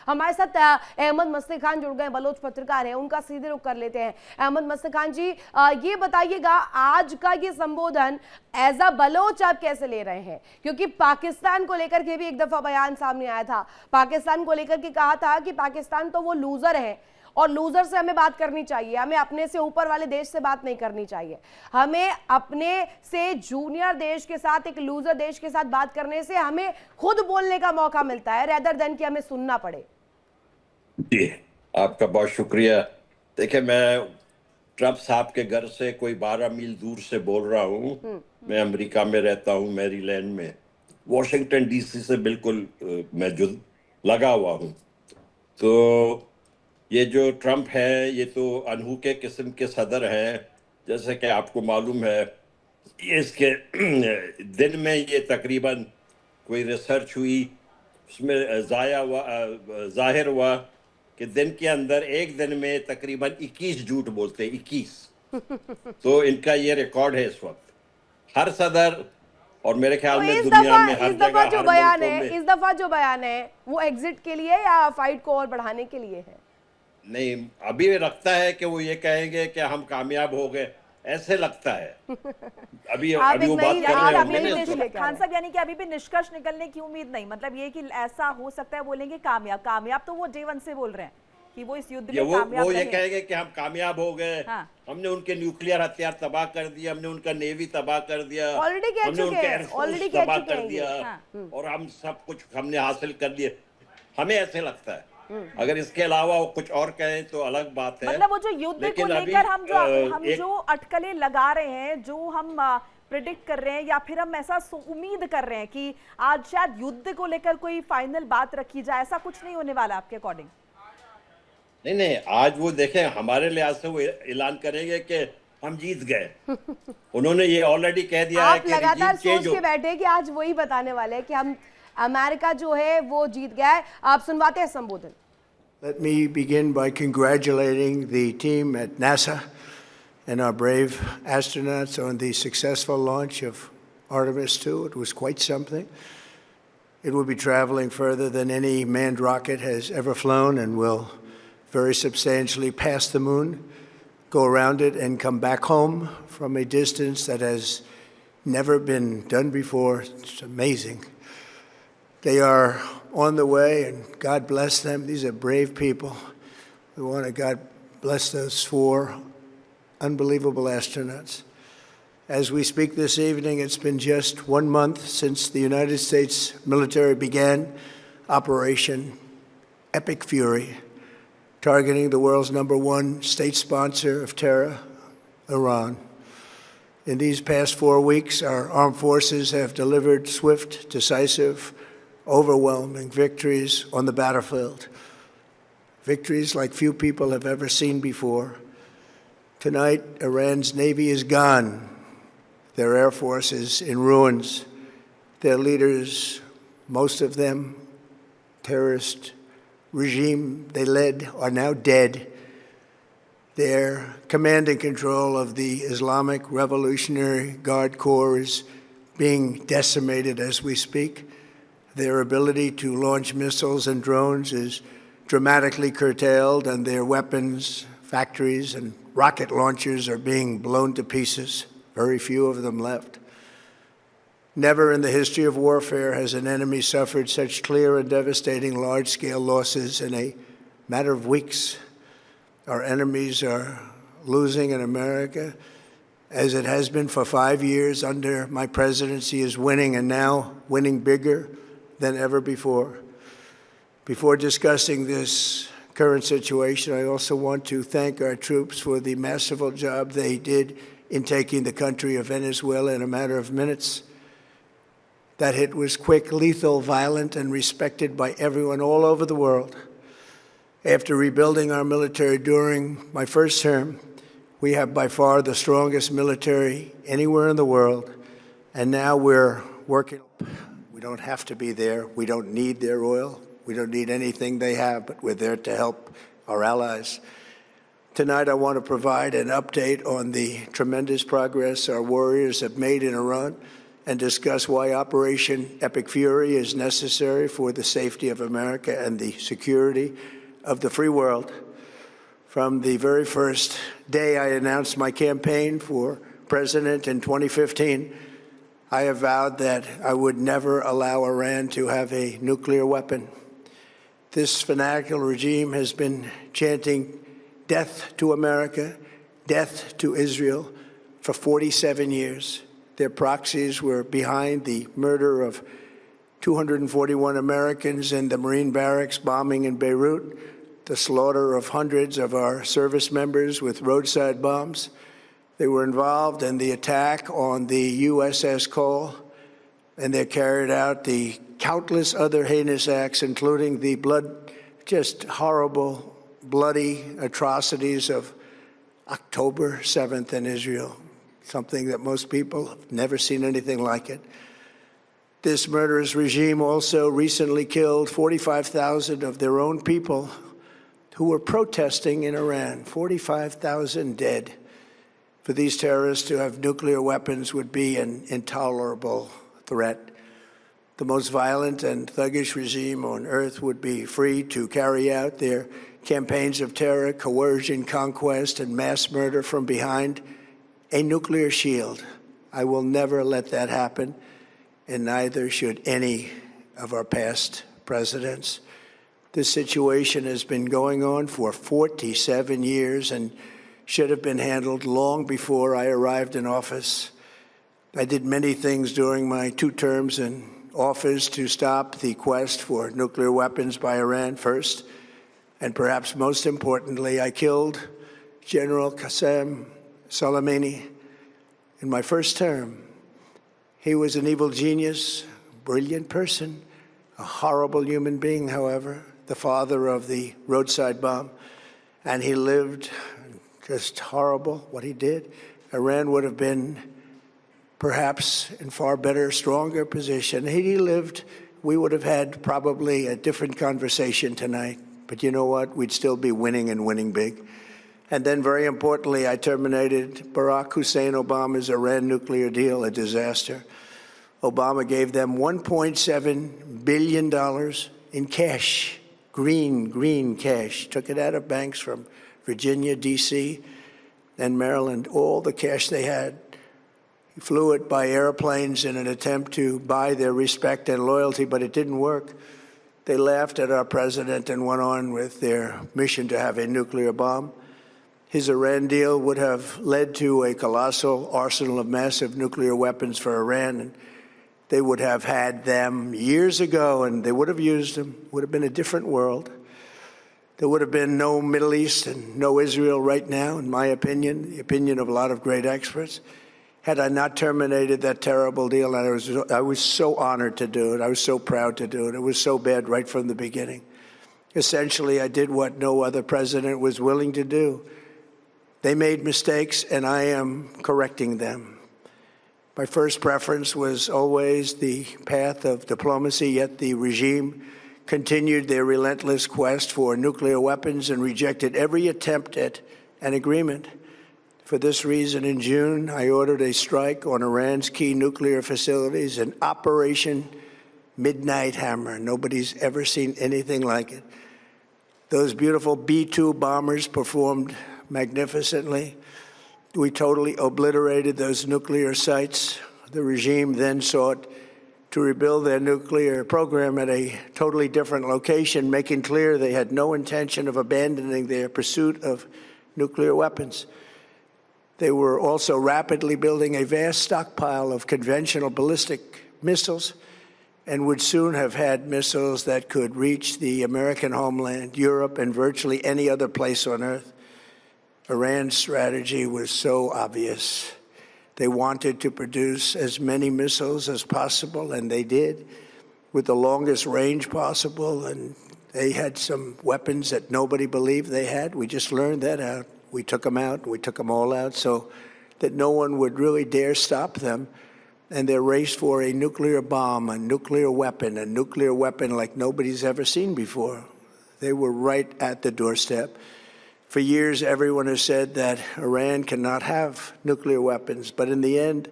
हमारे साथ अहमद मस्ती खान जुड़ गए, बलोच पत्रकार हैं, उनका सीधे रुख कर लेते हैं। अहमद मस्ती खान जी, ये बताइएगा आज का ये संबोधन एज अ बलोच आप कैसे ले रहे हैं? क्योंकि पाकिस्तान को लेकर के भी एक दफा बयान सामने आया था, पाकिस्तान को लेकर के कहा था कि पाकिस्तान तो वो लूजर है और लूजर से हमें बात करनी चाहिए, हमें अपने से ऊपर वाले देश से बात नहीं करनी चाहिए, हमें अपने से जूनियर देश के साथ, एक लूजर देश के साथ बात करने से हमें खुद बोलने का मौका मिलता है रेदर देन कि हमें सुनना पड़े। जी, आपका बहुत शुक्रिया। देखिए, मैं ट्रंप साहब के घर से कोई 12 मील दूर से बोल रहा हूँ। मैं अमेरिका में रहता हूँ, मैरीलैंड में। वॉशिंगटन डीसी से बिल्कुल मैं जुड़ लगा हुआ हूँ। तो ये जो ट्रंप है, ये तो अनहूके किस्म के सदर हैं। जैसे कि आपको मालूम है, इसके दिन में ये तकरीबन कोई रिसर्च हुई, उसमें जाहिर हुआ कि दिन के अंदर एक दिन में तकरीबन 21 झूठ बोलते हैं, 21। तो इनका ये रिकॉर्ड है इस वक्त, हर सदर और मेरे ख्याल में दुनिया में हर जगह, जो बयान है, इस दफा जो बयान है वो एग्जिट के लिए या फाइट को और बढ़ाने के लिए है? नहीं, अभी लगता है कि वो ये कहेंगे कि हम कामयाब हो गए, ऐसे लगता है। अभी वो बात कर रहे होंगे खान साहब, यानी कि अभी भी निष्कर्ष निकलने की उम्मीद नहीं, मतलब ये कि ऐसा हो सकता है बोलेंगे कामयाब। कामयाब तो वो J1 से बोल रहे हैं कि वो इस युद्ध में कामयाब वो ये कहेंगे कि हम कामयाब हो गए। हाँ। हमने उनके न्यूक्लियर हथियार तबाह कर दिया, हमने उनका नेवी तबाह कर दिया, हमने उनके एयरफोर्स तबाह कर दिया। हाँ। और हम सब कुछ हमने हासिल कर लिए, हमें ऐसे लगता है। अगर इसके अलावा वो कुछ और कहें तो अलग बात है। मतलब वो जो युद्ध को लेकर हम जो अटकलें लगा रहे हैं, जो हम प्रेडिक्ट कर रहे हैं, या फिर हम ऐसा उम्मीद कर रहे हैं कि आज शायद युद्ध को लेकर कोई फाइनल बात रखी जाए, ऐसा कुछ नहीं होने वाला आपके अकॉर्डिंग? नहीं, आज वो देखें, हमारे लिहाज से वो ऐलान करेंगे कि हम जीत गए। उन्होंने ये ऑलरेडी कह दिया है कि लगातार सोच के बैठे कि आज वही बताने वाले हैं कि हम अमेरिका जो है वो जीत गया है। आप सुनवाते हैं संबोधन। Let me begin by congratulating the team at NASA and our brave astronauts on the successful launch of Artemis II. It was quite something. It will be traveling further than any manned rocket has ever flown and will very substantially pass the moon, go around it, and come back home from a distance that has never been done before. It's amazing. They are on the way, and God bless them. These are brave people. We want to God bless those 4 unbelievable astronauts. As we speak this evening, it's been just 1 month since the United States military began Operation Epic Fury, targeting the world's #1 state sponsor of terror, Iran. In these past 4 weeks, our armed forces have delivered swift, decisive, overwhelming victories on the battlefield, victories like few people have ever seen before. Tonight, Iran's Navy is gone. Their Air Force is in ruins. Their leaders, most of them terrorist regime they led, are now dead. Their command and control of the Islamic Revolutionary Guard Corps is being decimated as we speak. Their ability to launch missiles and drones is dramatically curtailed, and their weapons, factories, and rocket launchers are being blown to pieces. Very few of them left. Never in the history of warfare has an enemy suffered such clear and devastating large-scale losses in a matter of weeks. Our enemies are losing in America, as it has been for 5 years under my presidency, is winning, and now winning bigger than ever before. Before discussing this current situation, I also want to thank our troops for the masterful job they did in taking the country of Venezuela in a matter of minutes. That hit was quick, lethal, violent, and respected by everyone all over the world. After rebuilding our military during my first term, we have by far the strongest military anywhere in the world, and now we're working. We don't have to be there. We don't need their oil. We don't need anything they have, but we're there to help our allies. Tonight, I want to provide an update on the tremendous progress our warriors have made in Iran and discuss why Operation Epic Fury is necessary for the safety of America and the security of the free world. From the very first day I announced my campaign for president in 2015, I have vowed that I would never allow Iran to have a nuclear weapon. This fanatical regime has been chanting death to America, death to Israel for 47 years. Their proxies were behind the murder of 241 Americans in the Marine barracks bombing in Beirut, the slaughter of hundreds of our service members with roadside bombs. They were involved in the attack on the USS Cole, and they carried out the countless other heinous acts, including the just horrible, bloody atrocities of October 7th in Israel, something that most people have never seen anything like it. This murderous regime also recently killed 45,000 of their own people who were protesting in Iran. 45,000 dead. For these terrorists to have nuclear weapons would be an intolerable threat. The most violent and thuggish regime on earth would be free to carry out their campaigns of terror, coercion, conquest, and mass murder from behind a nuclear shield. I will never let that happen, and neither should any of our past presidents. This situation has been going on for 47 years and should have been handled long before I arrived in office. I did many things during my 2 terms in office to stop the quest for nuclear weapons by Iran first, and perhaps most importantly, I killed General Qasem Soleimani in my first term. He was an evil genius, brilliant person, a horrible human being, however, the father of the roadside bomb, and he lived just horrible what he did. Iran would have been perhaps in far better, stronger position. Had he lived, we would have had probably a different conversation tonight. But you know what? We'd still be winning and winning big. And then, very importantly, I terminated Barack Hussein Obama's Iran nuclear deal, a disaster. Obama gave them $1.7 billion in cash, green cash. Took it out of banks from Virginia, D.C., and Maryland, all the cash they had. He flew it by airplanes in an attempt to buy their respect and loyalty, but it didn't work. They laughed at our president and went on with their mission to have a nuclear bomb. His Iran deal would have led to a colossal arsenal of massive nuclear weapons for Iran, and they would have had them years ago, and they would have used them. It would have been a different world. There would have been no Middle East and no Israel right now, in my opinion, the opinion of a lot of great experts, had I not terminated that terrible deal. And I was so honored to do it. I was so proud to do it. It was so bad right from the beginning. Essentially, I did what no other president was willing to do. They made mistakes, and I am correcting them. My first preference was always the path of diplomacy, yet the regime continued their relentless quest for nuclear weapons and rejected every attempt at an agreement. For this reason, in June, I ordered a strike on Iran's key nuclear facilities, an Operation Midnight Hammer. Nobody's ever seen anything like it. Those beautiful B-2 bombers performed magnificently. We totally obliterated those nuclear sites. The regime then sought to rebuild their nuclear program at a totally different location, making clear they had no intention of abandoning their pursuit of nuclear weapons. They were also rapidly building a vast stockpile of conventional ballistic missiles and would soon have had missiles that could reach the American homeland, Europe, and virtually any other place on earth. Iran's strategy was so obvious. They wanted to produce as many missiles as possible, and they did, with the longest range possible. And they had some weapons that nobody believed they had. We just learned that out. We took them out. We took them all out so that no one would really dare stop them. And their race for a nuclear bomb, a nuclear weapon like nobody's ever seen before. They were right at the doorstep. For years, everyone has said that Iran cannot have nuclear weapons, but in the end,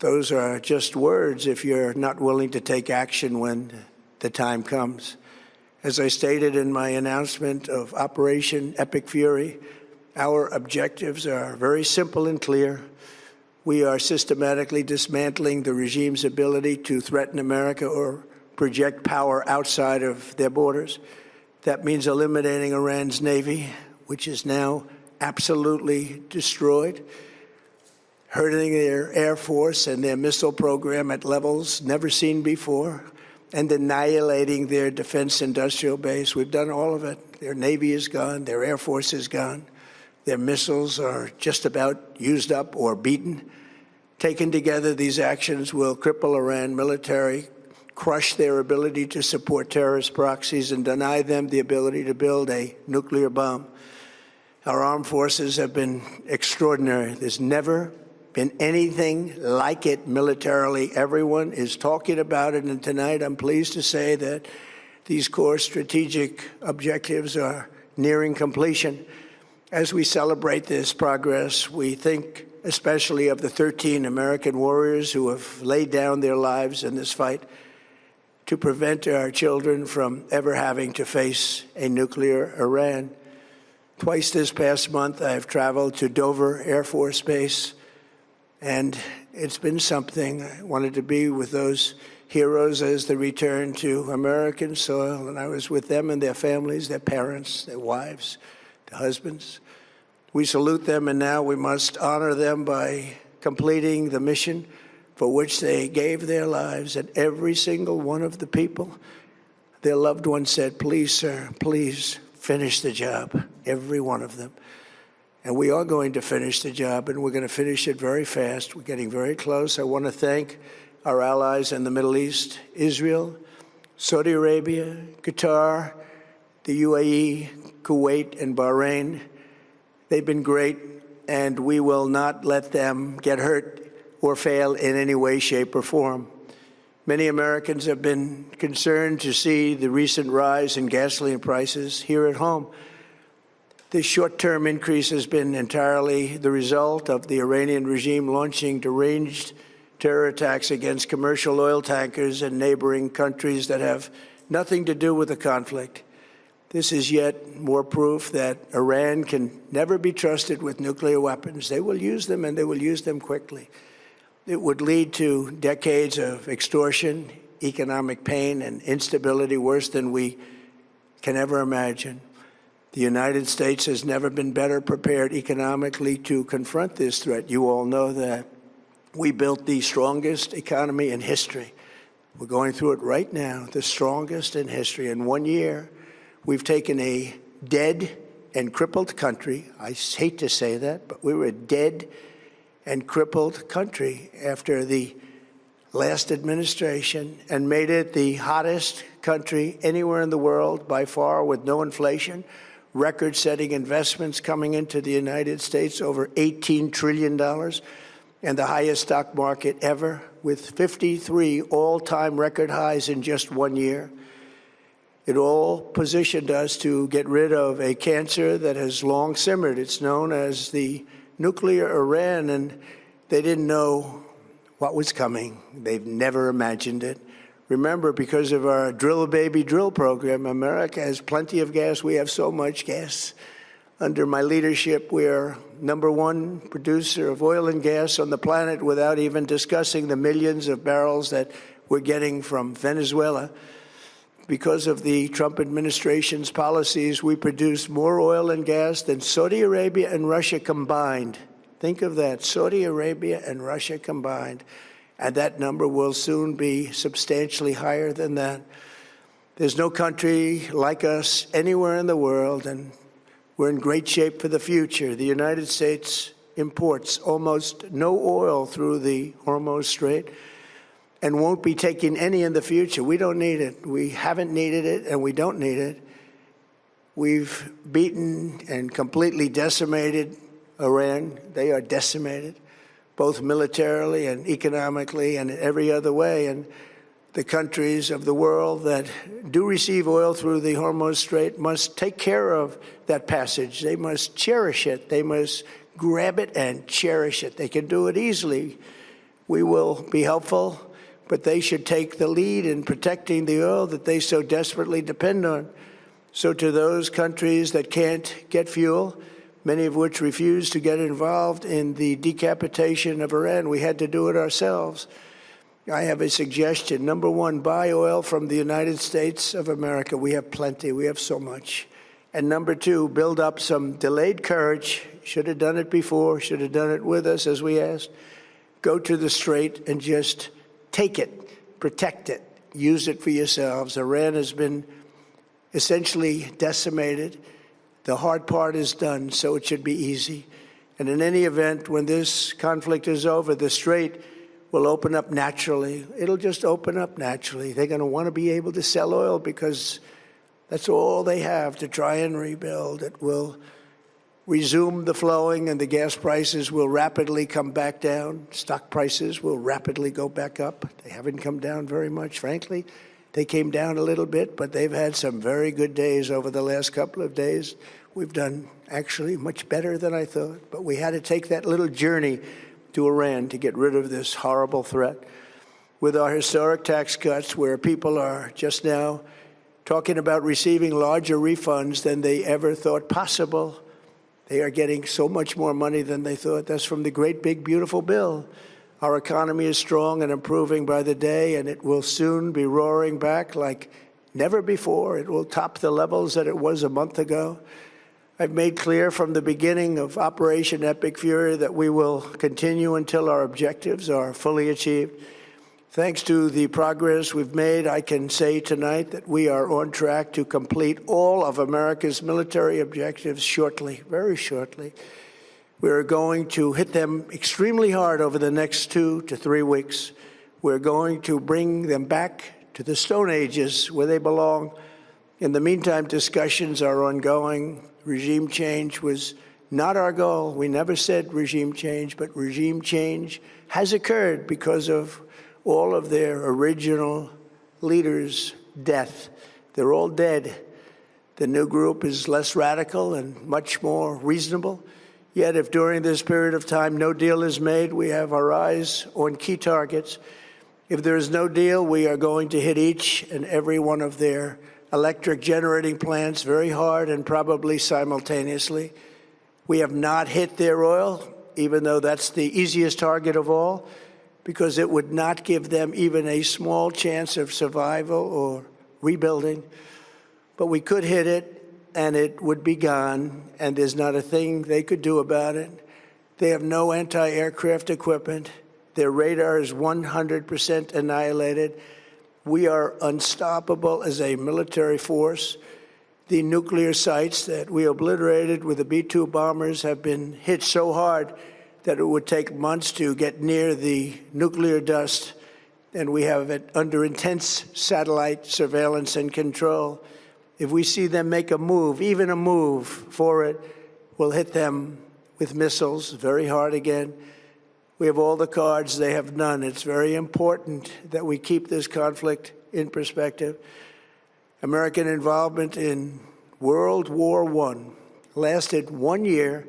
those are just words if you're not willing to take action when the time comes. As I stated in my announcement of Operation Epic Fury, our objectives are very simple and clear. We are systematically dismantling the regime's ability to threaten America or project power outside of their borders. That means eliminating Iran's Navy, which is now absolutely destroyed, hurting their Air Force and their missile program at levels never seen before, and annihilating their defense industrial base. We've done all of it. Their Navy is gone. Their Air Force is gone. Their missiles are just about used up or beaten. Taken together, these actions will cripple Iran military, crush their ability to support terrorist proxies, and deny them the ability to build a nuclear bomb. Our armed forces have been extraordinary. There's never been anything like it militarily. Everyone is talking about it, and tonight I'm pleased to say that these core strategic objectives are nearing completion. As we celebrate this progress, we think especially of the 13 American warriors who have laid down their lives in this fight to prevent our children from ever having to face a nuclear Iran. Twice this past month, I've traveled to Dover Air Force Base, and it's been something. I wanted to be with those heroes as they return to American soil, and I was with them and their families, their parents, their wives, their husbands. We salute them, and now we must honor them by completing the mission for which they gave their lives. And every single one of the people, their loved ones said, "Please, sir, please finish the job," every one of them. And we are going to finish the job, and we're going to finish it very fast. We're getting very close. I want to thank our allies in the Middle East, Israel, Saudi Arabia, Qatar, the UAE, Kuwait, and Bahrain. They've been great, and we will not let them get hurt or fail in any way, shape, or form. Many Americans have been concerned to see the recent rise in gasoline prices here at home. This short-term increase has been entirely the result of the Iranian regime launching deranged terror attacks against commercial oil tankers in neighboring countries that have nothing to do with the conflict. This is yet more proof that Iran can never be trusted with nuclear weapons. They will use them, and they will use them quickly. It would lead to decades of extortion, economic pain, and instability worse than we can ever imagine. The United States has never been better prepared economically to confront this threat. You all know that. We built the strongest economy in history. We're going through it right now, the strongest in history. In 1 year, we've taken a dead and crippled country. I hate to say that, but we were a dead and crippled country after the last administration and made it the hottest country anywhere in the world by far, with no inflation, record-setting investments coming into the United States, over $18 trillion, and the highest stock market ever, with 53 all-time record highs in just 1 year. It all positioned us to get rid of a cancer that has long simmered. It's known as the nuclear Iran, and they didn't know what was coming. They've never imagined it. Remember, because of our Drill Baby Drill program, America has plenty of gas. We have so much gas. Under my leadership, we are #1 producer of oil and gas on the planet, without even discussing the millions of barrels that we're getting from Venezuela. Because of the Trump administration's policies, we produce more oil and gas than Saudi Arabia and Russia combined. Think of that, Saudi Arabia and Russia combined. And that number will soon be substantially higher than that. There's no country like us anywhere in the world, and we're in great shape for the future. The United States imports almost no oil through the Hormuz Strait and won't be taking any in the future. We don't need it. We haven't needed it, and we don't need it. We've beaten and completely decimated Iran. They are decimated, both militarily and economically and in every other way. And the countries of the world that do receive oil through the Hormuz Strait must take care of that passage. They must cherish it. They must grab it and cherish it. They can do it easily We will be helpful, but they should take the lead in protecting the oil that they so desperately depend on. So to those countries that can't get fuel, many of which refuse to get involved in the decapitation of Iran, we had to do it ourselves. I have a suggestion. Number one, buy oil from the United States of America. We have plenty. We have so much. And number two, build up some delayed courage. Should have done it before. Should have done it with us, as we asked. Go to the Strait and just take it, protect it, use it for yourselves. Iran has been essentially decimated. The hard part is done, so it should be easy. And in any event, when this conflict is over, the Strait will open up naturally. It'll just open up naturally. They're going to want to be able to sell oil because that's all they have to try and rebuild. It will resume the flowing, and the gas prices will rapidly come back down. Stock prices will rapidly go back up. They haven't come down very much, frankly. They came down a little bit, but they've had some very good days over the last couple of days. We've done actually much better than I thought, but we had to take that little journey to Iran to get rid of this horrible threat. With our historic tax cuts, where people are just now talking about receiving larger refunds than they ever thought possible, they are getting so much more money than they thought. That's from the great, big, beautiful bill. Our economy is strong and improving by the day, and it will soon be roaring back like never before. It will top the levels that it was a month ago. I've made clear from the beginning of Operation Epic Fury that we will continue until our objectives are fully achieved. Thanks to the progress we've made, I can say tonight that we are on track to complete all of America's military objectives shortly, very shortly. We're going to hit them extremely hard over the next 2 to 3 weeks. We're going to bring them back to the Stone Ages where they belong. In the meantime, discussions are ongoing. Regime change was not our goal. We never said regime change, but regime change has occurred because of all of their original leaders' death. They're all dead. The new group is less radical and much more reasonable. Yet if during this period of time no deal is made, we have our eyes on key targets. If there is no deal, we are going to hit each and every one of their electric generating plants very hard and probably simultaneously. We have not hit their oil, even though that's the easiest target of all, because it would not give them even a small chance of survival or rebuilding. But we could hit it, and it would be gone, and there's not a thing they could do about it. They have no anti-aircraft equipment. Their radar is 100% annihilated. We are unstoppable as a military force. The nuclear sites that we obliterated with the B-2 bombers have been hit so hard that it would take months to get near the nuclear dust, and we have it under intense satellite surveillance and control. If we see them make a move, even a move for it, we'll hit them with missiles very hard again. We have all the cards, they have none. It's very important that we keep this conflict in perspective. American involvement in World War I lasted 1 year,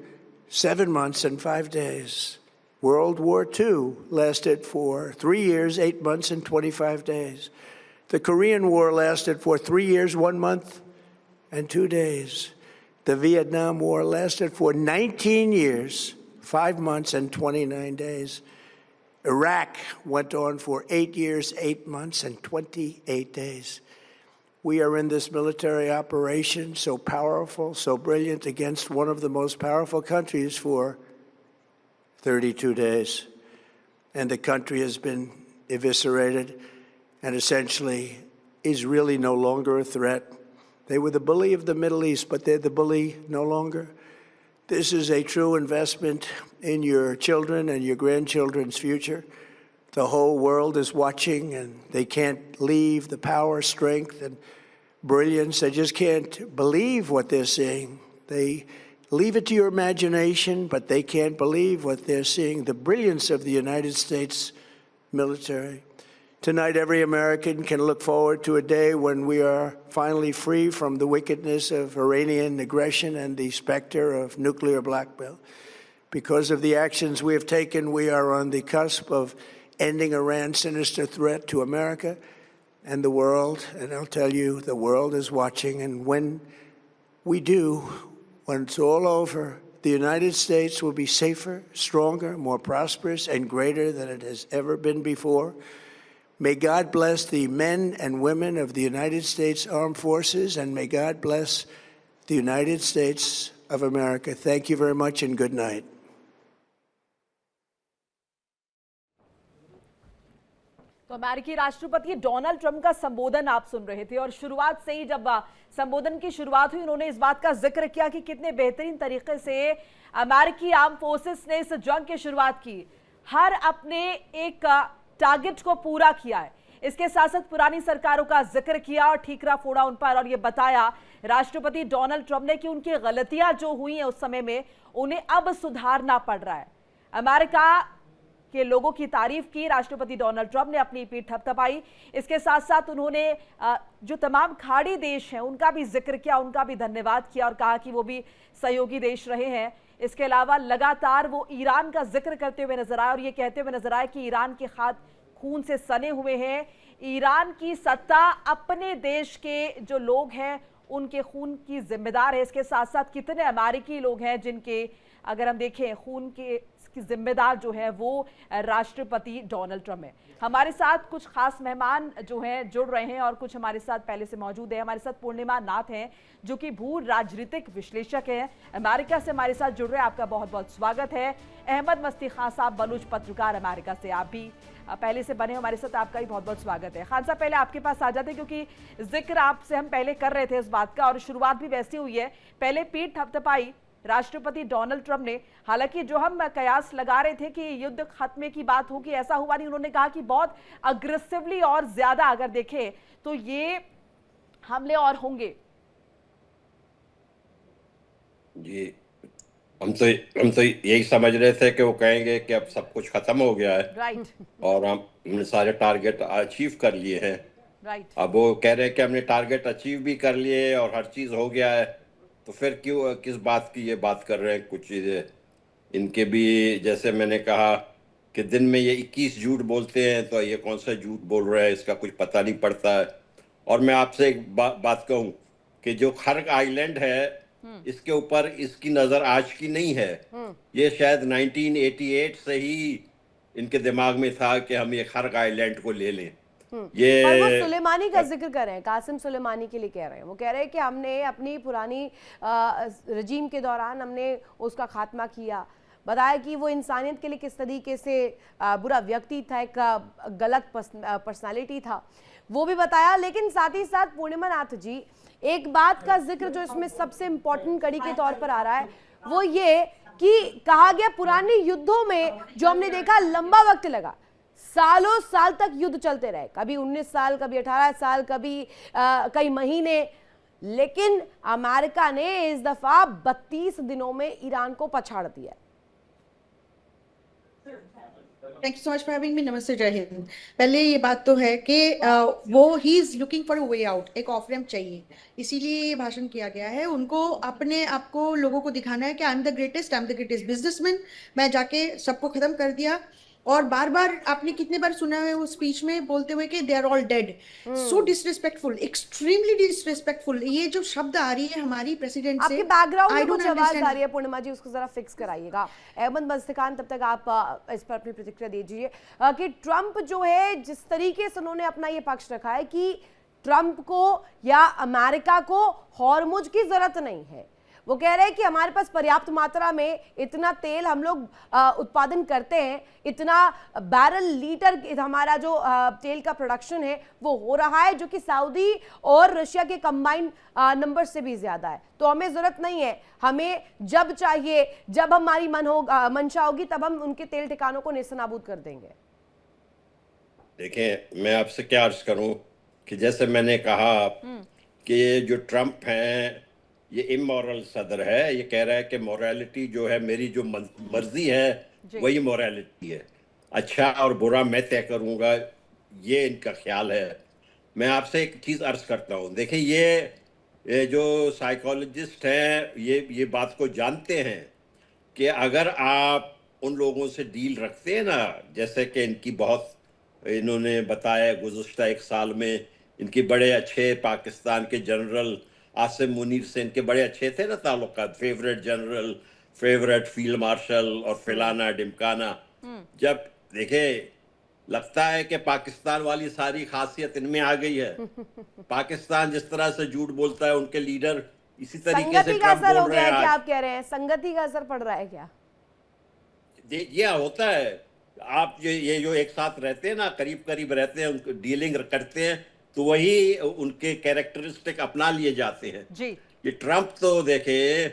7 months, and 5 days. World War II lasted for 3 years, 8 months, and 25 days. The Korean War lasted for 3 years, 1 month, and 2 days. The Vietnam War lasted for 19 years, 5 months, and 29 days. Iraq went on for 8 years, 8 months, and 28 days. We are in this military operation, so powerful, so brilliant, against one of the most powerful countries for 32 days. And the country has been eviscerated and essentially is really no longer a threat. They were the bully of the Middle East, but they're the bully no longer. This is a true investment in your children and your grandchildren's future. The whole world is watching, and they can't leave the power, strength, and brilliance. They just can't believe what they're seeing. They leave it to your imagination, but they can't believe what they're seeing, the brilliance of the United States military. Tonight, every American can look forward to a day when we are finally free from the wickedness of Iranian aggression and the specter of nuclear blackmail. Because of the actions we have taken, we are on the cusp of ending Iran's sinister threat to America and the world. And I'll tell you, the world is watching. And when we do, when it's all over, the United States will be safer, stronger, more prosperous, and greater than it has ever been before. May God bless the men and women of the United States Armed Forces, and may God bless the United States of America. Thank you very much and good night. तो अमेरिकी राष्ट्रपति Donald Trump का संबोधन आप सुन रहे थे और शुरुआत से ही जब संबोधन की शुरुआत हुई उन्होंने इस बात का जिक्र किया कि कितने बेहतरीन तरीके से अमेरिकी आर्म फोर्सेस ने इस जंग की शुरुआत की, हर अपने एक टारगेट को पूरा किया है। इसके साथ साथ पुरानी सरकारों का जिक्र किया और ठीकरा फोड़ा उन पर और ये बताया राष्ट्रपति डोनाल्ड ट्रंप ने कि उनकी गलतियां जो हुई हैं उस समय में उन्हें अब सुधारना पड़ रहा है। अमेरिका के लोगों की तारीफ की राष्ट्रपति डोनाल्ड ट्रंप ने, अपनी पीठ थपथपाई। इसके साथ साथ उन्होंने जो तमाम खाड़ी देश हैं उनका भी जिक्र किया, उनका भी धन्यवाद किया और कहा कि वो भी सहयोगी देश रहे हैं। इसके अलावा लगातार वो ईरान का जिक्र करते हुए नजर आए और ये कहते हुए नजर आए कि ईरान के खात खून से सने हुए हैं, ईरान की सत्ता अपने देश के जो लोग हैं उनके खून की जिम्मेदार है। इसके साथ साथ कितने अमेरिकी लोग हैं जिनके अगर हम देखें खून के की जिम्मेदार जो है वो राष्ट्रपति डोनाल्ड ट्रंप है। हमारे साथ कुछ खास मेहमान जो हैं जुड़ रहे हैं और कुछ हमारे साथ पहले से मौजूद है। हमारे साथ पूर्णिमा नाथ हैं जो कि भू राजनीतिक विश्लेषक हैं, अमेरिका से हमारे साथ जुड़ रहे हैं। आपका बहुत बहुत स्वागत है। अहमद मस्ती खान साहब बलूच पत्रकार अमेरिका से, आप भी पहले से बने हमारे साथ, आपका भी बहुत बहुत स्वागत है। खान साहब पहले आपके पास आ जाते क्योंकि जिक्र आपसे हम पहले कर रहे थे इस बात का और शुरुआत भी वैसी हुई है। पहले पीठ थपथपाई राष्ट्रपति डोनाल्ड ट्रंप ने, हालांकि जो हम कयास लगा रहे थे कि युद्ध खत्मे की बात होगी ऐसा हुआ नहीं। उन्होंने कहा कि बहुत अग्रेसिवली और ज्यादा अगर देखें तो ये हमले और होंगे। जी, हम तो यही समझ रहे थे कि वो कहेंगे कि अब सब कुछ खत्म हो गया है, राइट, और हमने सारे टारगेट अचीव कर लिए हैं। राइट, अब वो कह रहे हैं कि हमने टारगेट अचीव भी कर लिए और हर चीज हो गया है, तो फिर क्यों किस बात की ये बात कर रहे हैं। कुछ चीजें इनके भी, जैसे मैंने कहा कि दिन में ये 21 झूठ बोलते हैं, तो ये कौन सा झूठ बोल रहे हैं इसका कुछ पता नहीं पड़ता है। और मैं आपसे एक बात कहूं कि जो खर्ग आइलैंड है इसके ऊपर इसकी नजर आज की नहीं है, ये शायद 1988 से ही इनके दिमाग में था कि हम ये खर्ग आइलैंड को ले लें। ये पर वो सुलेमानी का जिक्र कर रहे हैं, कासिम सुलेमानी के लिए कह रहे हैं। वो कह रहे हैं कि हमने अपनी पुरानी रजीम के दौरान हमने उसका खात्मा किया, बताया कि वो इंसानियत के लिए किस तरीके से बुरा व्यक्ति था, एक गलत पर्सनालिटी था, वो भी बताया। लेकिन साथ ही साथ पूर्णिमा नाथ जी, एक बात का जिक्र जो इसमें सबसे इंपॉर्टेंट कड़ी के तौर पर आ रहा है वो ये कि कहा गया पुराने युद्धों में जो हमने देखा लंबा वक्त लगा, सालों साल तक युद्ध चलते रहे, कभी 19 साल, कभी 18 साल, कभी कई महीने, लेकिन अमेरिका ने इस दफा 32 दिनों में ईरान को पछाड़ दिया। Thank you so much for having me. नमस्ते, जय हिंद। पहले ये बात तो है कि वो he is looking for a way out, एक ऑफ रैम्प चाहिए, इसीलिए ये भाषण किया गया है। उनको अपने आप को लोगों को दिखाना है कि I am the greatest businessman, मैं जाके सबको खत्म कर दिया। और बार बार आपने कितने बार सुना है वो स्पीच में बोलते हुए कि they are all dead. So disrespectful, extremely disrespectful. ये जो शब्द आ रही है हमारी प्रेसिडेंट से, आपके बैकग्राउंड में कुछ आवाज आ रही है पूर्णिमा जी, उसको जरा फिक्स कराइएगा। अहमद मस्ती खान, तब तक आप इस पर अपनी प्रतिक्रिया दीजिए कि ट्रंप जो है जिस तरीके से उन्होंने अपना ये पक्ष रखा है कि ट्रंप को या अमेरिका को हॉर्मुज की जरूरत नहीं है। वो कह रहे हैं कि हमारे पास पर्याप्त मात्रा में इतना तेल हम लोग उत्पादन करते हैं, इतना बैरल लीटर हमारा जो तेल का प्रोडक्शन है वो हो रहा है, जो कि सऊदी और रशिया के कंबाइंड नंबर से भी ज्यादा है। तो हमें जरूरत नहीं है, हमें जब चाहिए, जब हमारी मंशा होगी तब हम उनके तेल ठिकानों को नेस्तनाबूद कर देंगे। देखें, मैं आपसे क्या अर्ज करूं कि जैसे मैंने कहा कि ये जो ट्रंप हैं ये इमोरल सदर है। ये कह रहा है कि मोरालिटी जो है, मेरी जो मर्जी है वही मोरालिटी है, अच्छा और बुरा मैं तय करूंगा, ये इनका ख्याल है। मैं आपसे एक चीज अर्ज करता हूं, देखिए ये जो साइकोलॉजिस्ट हैं ये बात को जानते हैं कि अगर आप उन लोगों से डील रखते हैं ना, जैसे कि इनकी बहुत, इन्होंने बताया गुज़श्ता 1 साल में इनके बड़े अच्छे पाकिस्तान के जनरल आसिम मुनीर से इनके बड़े अच्छे थे ना ताल्लुकात, favourite general, favourite field marshal और फिलाना डिमकाना। जब देखे लगता है कि पाकिस्तान वाली सारी खासियत इनमें आ गई है। पाकिस्तान जिस तरह से झूठ बोलता है, उनके लीडर इसी तरीके से संगति का ट्रम्प असर हो बोल गया रहे है हैं क्या आज। आप कह रहे हैं? संगति का असर पड़ रहा है क्या? ये होता है, आप ये जो एक साथ रहते हैं ना, करीब करीब रहते हैं, उनको डीलिंग करते हैं, तो वही उनके कैरेक्टरिस्टिक अपना लिए जाते हैं जी। ये ट्रम्प तो देखे,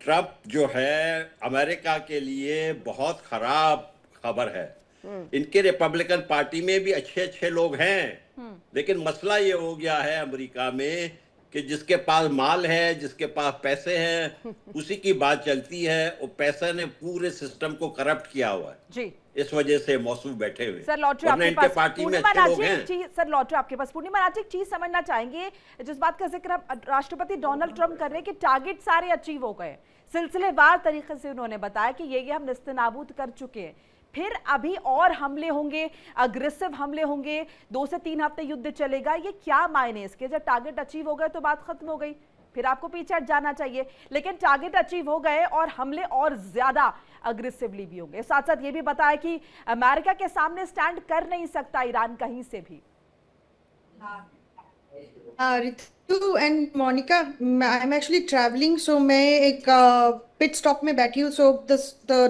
ट्रम्प जो है अमेरिका के लिए बहुत खराब खबर है। इनके रिपब्लिकन पार्टी में भी अच्छे अच्छे लोग हैं, लेकिन मसला ये हो गया है अमेरिका में कि जिसके पास माल है, जिसके पास पैसे हैं, उसी की बात चलती है, और पैसे ने पूरे सिस्टम को करप्ट किया हुआ है। जी। इस वजह से मौसू बैठे हुए। सर लौट वरना आपके इनके पास पार्टी में पूर्णिमा अच्छे लोग नाजी, हैं। सर लौट आपके पास पूर्णिमा नाजी, एक चीज समझना चाहेंगे जिस बात का जिक्र राष्ट्रपति डोनाल्ड ट्रंप कर रहे हैं कि टारगेट सारे अचीव हो गए, सिलसिलेवार तरीके से उन्होंने बताया कि ये हम निस्तेनाबूद कर चुके हैं, फिर अभी और हमले होंगे, अग्रेसिव हमले होंगे, 2 से 3 हफ्ते युद्ध चलेगा। ये क्या मायने इसके? जब टारगेट अचीव हो गए तो बात खत्म हो गई, फिर आपको पीछे हट जाना चाहिए, लेकिन टारगेट अचीव हो गए और हमले और ज्यादा अग्रेसिवली भी होंगे। साथ साथ ये भी बताया कि अमेरिका के सामने स्टैंड कर नहीं सकता ईरान कहीं से भी। Ritu and Monica, I am actually travelling, so मैं एक पिट स्टॉप में बैठी हूँ, so the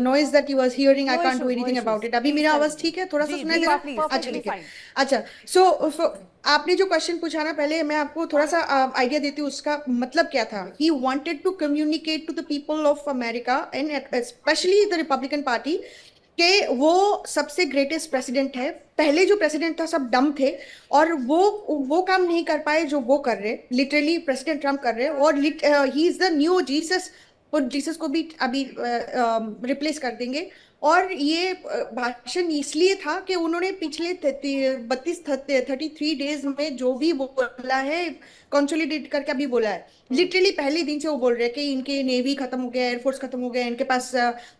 noise that you was hearing I can't do anything about it. अभी मेरा आवाज ठीक है? थोड़ा सा सुनाई दे रहा है? अच्छा ठीक है। अच्छा, सो आपने जो क्वेश्चन पूछा ना, पहले मैं आपको थोड़ा सा आइडिया देती हूँ उसका मतलब क्या था। He wanted to communicate to the people of America and specially the Republican party कि वो सबसे ग्रेटेस्ट प्रेसिडेंट है। पहले जो प्रेसिडेंट था सब डम थे और वो काम नहीं कर पाए जो वो कर रहे, लिटरली प्रेसिडेंट ट्रम्प कर रहे हैं। और he is the new Jesus, और जीसस को भी अभी रिप्लेस कर देंगे। और ये भाषण इसलिए था कि उन्होंने पिछले 33 डेज में जो भी बोला है, कंसोलिडेट करके अभी बोला है। लिटरली पहले दिन से वो बोल रहे हैं कि इनके नेवी खत्म हो गया, एयरफोर्स खत्म हो गया, इनके पास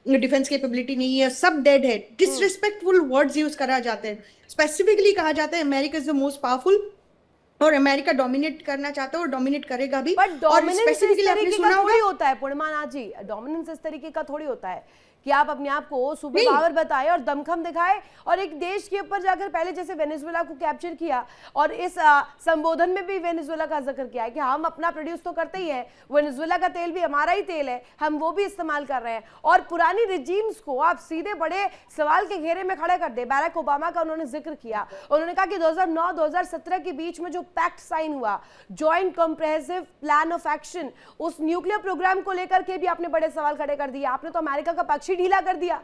डिफेंस कैपेबिलिटी नहीं है, सब डेड है। डिसरिस्पेक्टफुल वर्ड्स यूज करा जाते हैं। स्पेसिफिकली कहा जाता है America is the most powerful और अमेरिका डोमिनेट करना चाहता है और डोमिनेट करेगा भी। बट डोमिनेंस इस तरीके का थोड़ी होगा, होता है पूर्णिमा नाजी, डोमिनेंस इस तरीके का थोड़ी होता है कि आप अपने आप को सुपर पावर बताए और दमखम दिखाए और एक देश के ऊपर जाकर पहले जैसे वेनेजुएला को कैप्चर किया और इस संबोधन में भी वेनेजुएला का जिक्र किया है कि हम अपना प्रोड्यूस तो करते ही हैं, वेनेजुएला का तेल भी हमारा ही तेल है, हम वो भी इस्तेमाल कर रहे हैं। और पुरानी रिजीम्स को आप सीधे बड़े सवाल के घेरे में खड़े कर दे। बैरक ओबामा का उन्होंने जिक्र किया, उन्होंने कहा कि 2009-2017 के बीच में जो पैक्ट साइन हुआ, joint comprehensive plan of action, उस न्यूक्लियर प्रोग्राम को लेकर के भी आपने बड़े सवाल खड़े कर दिए। आपने तो अमेरिका का पक्ष ढीला कर दिया।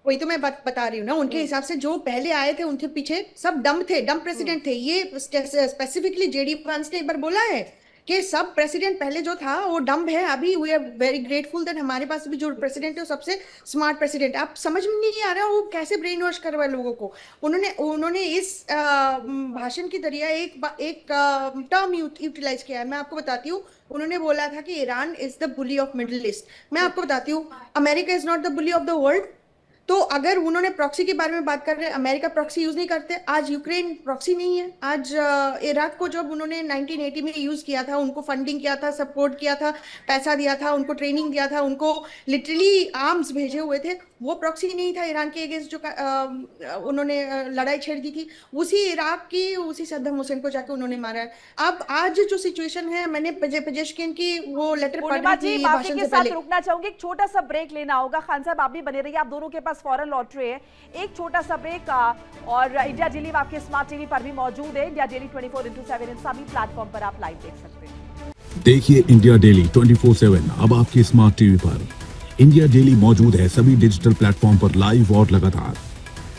वही तो मैं बता रही हूँ ना, उनके हिसाब से जो पहले आए थे उनके पीछे सब डम थे, डम प्रेसिडेंट थे। ये स्पेसिफिकली जेडी वांस ने एक बार बोला है कि सब प्रेसिडेंट पहले जो था वो डम है। अभी we are very grateful that हमारे पास भी जो प्रेसिडेंट है वो सबसे स्मार्ट प्रेसिडेंट। आप समझ में नहीं आ रहा वो कैसे ब्रेन वॉश करवाए लोगों को। उन्होंने इस भाषण के जरिए एक टर्म यूटिलाइज किया है। मैं आपको बताती हूँ, उन्होंने बोला था कि Iran is the bully of middle east. मैं आपको बताती हूँ, America is not the bully of the world. तो अगर उन्होंने प्रॉक्सी के बारे में बात कर रहे हैं, अमेरिका प्रॉक्सी यूज नहीं करते। आज यूक्रेन प्रॉक्सी नहीं है। आज इराक को जब उन्होंने 1980 में यूज किया था, उनको फंडिंग किया था, सपोर्ट किया था, पैसा दिया था, उनको ट्रेनिंग दिया था, उनको लिटरली आर्म्स भेजे हुए थे, वो प्रॉक्सी नहीं था ईरान के अगेंस्ट जो उन्होंने लड़ाई छेड़ दी थी। उसी इराक की, उसी सद्दाम हुसैन को जाके उन्होंने मारा है। अब आज जो सिचुएशन है, मैंने पेजेशकिन की वो लेटर पढ़ी थी भाषण से पहले। रुकना चाहूंगी, एक छोटा सा ब्रेक लेना होगा। खान साहब आप भी बने रहिए, आप दोनों के पास फौरन लौट रहे हैं। एक छोटा सा ब्रेक और इंडिया डेली आपके स्मार्ट टीवी पर भी मौजूद है। इंडिया डेली 24/7 इन सभी प्लेटफॉर्म पर आप लाइव देख सकते हैं। देखिए इंडिया डेली 24/7 अब आपके स्मार्ट टीवी पर। इंडिया डेली मौजूद है सभी डिजिटल प्लेटफॉर्म पर लाइव और लगातार।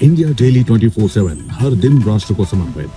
इंडिया डेली 24/7 हर दिन राष्ट्र को समर्पित।